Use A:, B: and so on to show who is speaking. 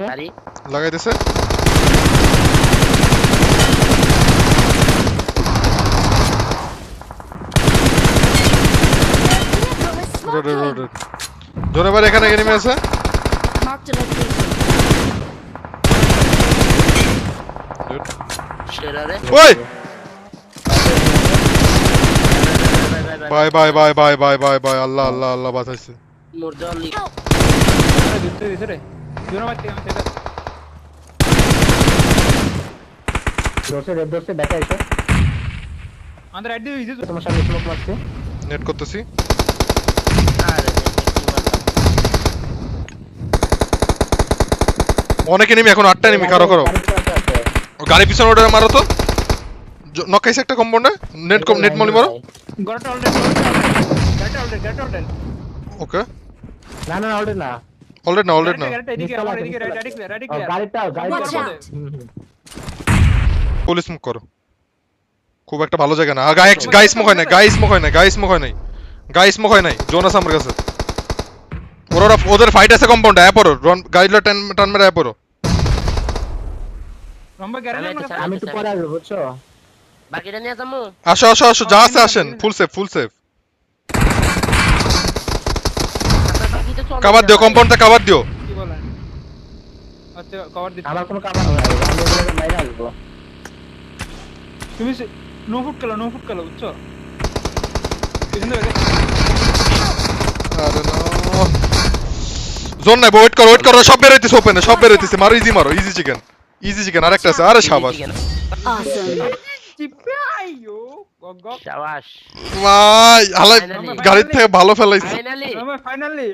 A: গাড়ি
B: লাগাইতেছে road road road জোরে বারে এখানে এনিমি আছে
C: Marked a location.
A: শেরারে
B: ওই
A: বাই
B: বাই বাই বাই বাই বাই বাই বাই আল্লাহ আল্লাহ আল্লাহ বাঁচাইছে
A: মুরজালি
D: ভিতরে দুনো মারতে আমি সেটা
E: দোষে ব্যাটা এসো
D: আমাদের রাইট দিয়ে ইজি
E: তোমার সামনে স্মোক মারছে
B: নেট করতেছি
A: আরে
B: অনেক এনিমি এখন 8টা এনিমি কারো করো গাড়ি পিছনে ওটা মারো তো নকাইছে একটা কম্পাউন্ডে নেট মলি মারো
D: গড়টা অলরেডি
B: ওকে
E: না না অলরেডি না
B: অলরেডি না
D: এদিকে আমার এদিকে রাইট
E: গাড়িটা
C: Watch out.
B: পুলিশ মুভ করো খুব একটা ভালো জায়গা না আর গাইস মুখ হয় নাই জোনাস আমার কাছে ওদের ফাইট আছে কম্পাউন্ডে আয় পড়ো গাইডলা টান মেরে আয় পড়ো
D: রম্বা গ্যারেজ
E: আমি তো পরে আসবো বুঝছো
A: বাকিটা নিয়ে যামু
B: আসো যা আছে আসেন ফুল সেফ কভার দিও কম্পাউন্ডটা কভার দিও
D: কি বলেন আচ্ছা কভার দিচ্ছি
E: আমার কোনো কাম নাই আমি এগুলোকে বাইরে আসবো
D: তুমি নো ফুট খেলো বুঝছো পিছনে দেখো
B: আরে না জোন নাই ওয়েট করো সব বের হইতেছে মারো ইজি চিকেন আরেকটা আছে আরে শাবাশ
C: Awesome.
D: চিপাইও গগ
A: শাবাশ
B: ভাই হালাই গাড়ির থেকে ভালো ফেলাইছে
A: ফাইনালি
D: ফাইনালি